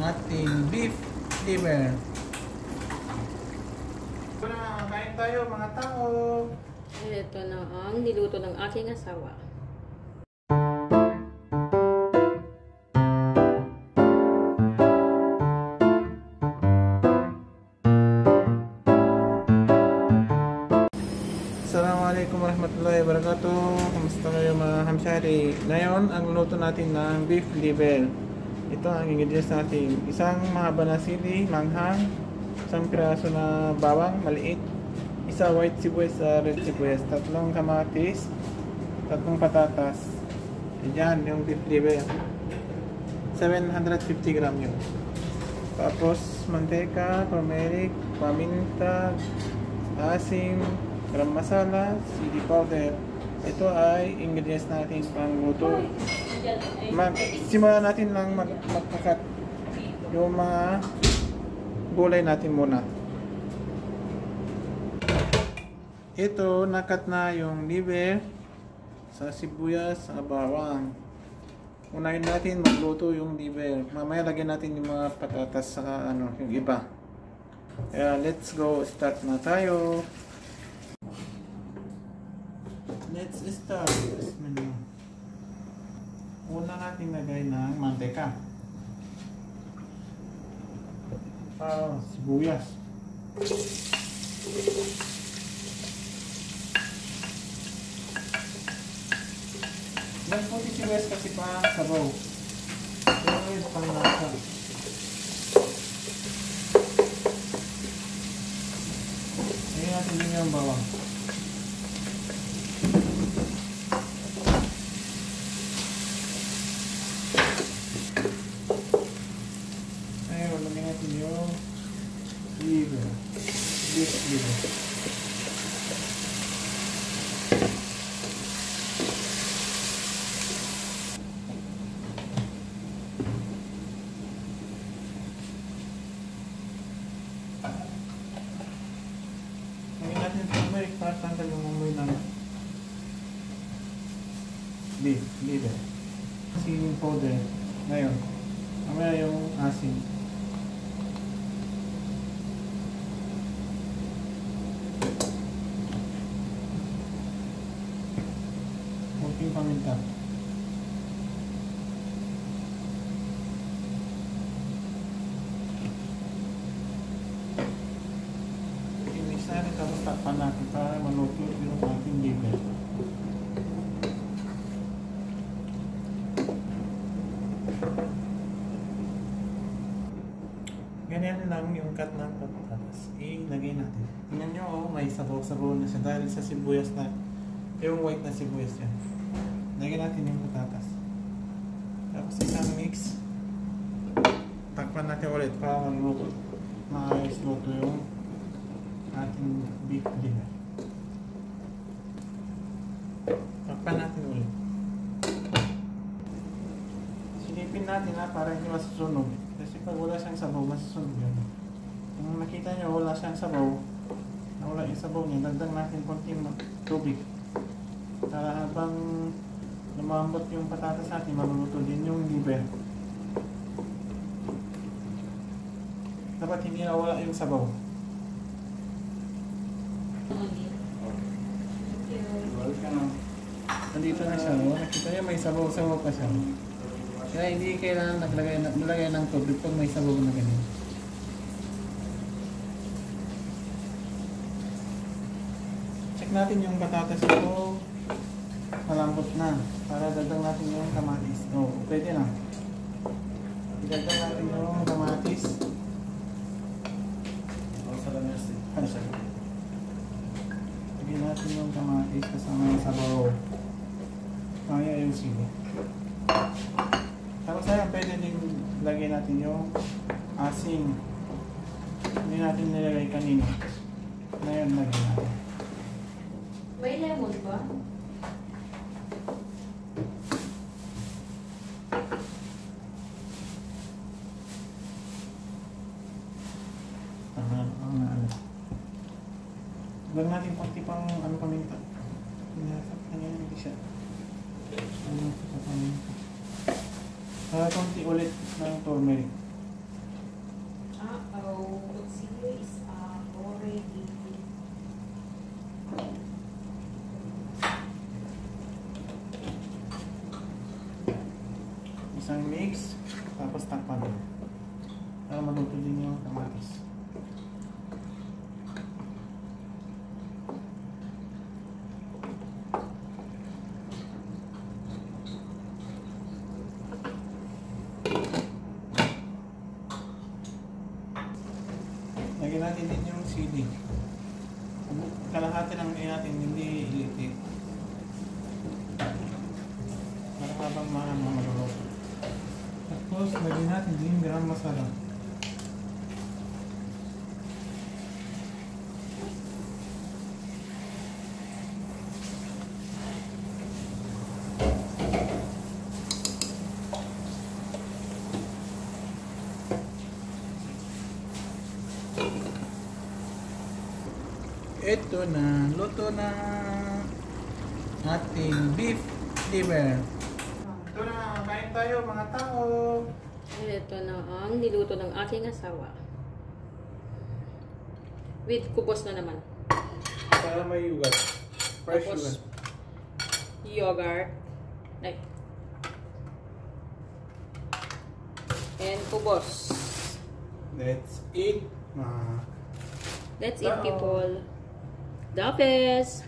ating beef liver. Kain tayo mga tao. Ito na ang niluto ng aking asawa. Assalamualaikum warahmatullahi wabarakatuh. Kamusta kayo mga hamsyari? Ngayon, ang luto natin ng beef liver. Ito ang ingredients natin. Isang mahaba na sili, manghang, isang piraso na bawang, maliit, isa white sibuyas sa red sibuyas, tatlong kamatis, tatlong patatas. Ayan, yung beef liver. 750 gram yun. Tapos, manteca, turmeric, paminta, asin, garam masala, chili powder. Ito ay ingredients natin pang luto. Simulan natin lang magkakat yung mga gulay natin muna. Ito, nakat na yung liver sa sibuyas, sa bawang. Unahin natin magluto yung liver. Mamaya lagyan natin yung mga patatas sa yung iba. Kaya let's go, start na tayo. Let's start. Una natin lagay ng mantika. Sibuyas. Mas puti sibuyas kasi pa sabaw. Pero yung panglasa. Ngayon natin din yung bawang. Beef liver. Lagyan natin turmeric para tanggal yung amoy ng beef liver. Seasoning powder. Ngayon, mamaya yung asin. Yung paminta. I-mix natin tapos takpan natin para maluto yung ating liver. Ganyan lang yung cut ng patatas. Ilagay natin. Tingnan nyo, may sabaw-sabaw na siya dahil sa sibuyas na yung white na sibuyas yan. Lagyan natin yung patatas. Tapos isang mix. Takpan natin ulit para maluto. Maayos luto yung ating beef liver. Takpan natin ulit. Silipin natin para hindi masusunog. Kasi pag wala siyang sabaw, masusunog yun. Kung nakita nyo wala siyang sabaw, nawala yung sabaw niya, dagdag natin konting tubig. Para habang lumambot yung patatas natin, maluluto din yung liver. Dapat hindi nawala yung sabaw. Nandito na siya, no? Nakita niya may sabaw-sabaw pa siya. Kaya hindi kailangan naglagay ng tubig pag may sabaw na ganyan. Check natin yung patatas ko. Malambot na. Para dagdag natin yung kamatis. Pwede na. Dagdag natin yung kamatis. Lagyan natin yung kamatis kasama yung sabaw. Kaya yung sili. Tapos ayan, pwede din lagyan natin yung asin. Hindi natin nilagay kanina. Ngayon lagyan natin. May lemon ba? Huwag natin konti pang paminta. Pinasap na yan, hindi siya. Konti ulit ng turmeric. Isang mix, tapos takpan mo. Para maluto din yung kamatis. Lagyan natin din yung sili. Kalahati lang natin, hindi ilitit. Para habang maluluto. Tapos, lagyan natin din yung garam masala. Ito na, luto na ating beef liver. Ito na, kain tayo mga tao. Ito na ang niluto ng aking asawa. With kubos na naman. Para may yugat. Fresh Tapos, yugat. yogurt. Ay. And kubos. Let's eat. Let's eat, Tao. people. Dapes!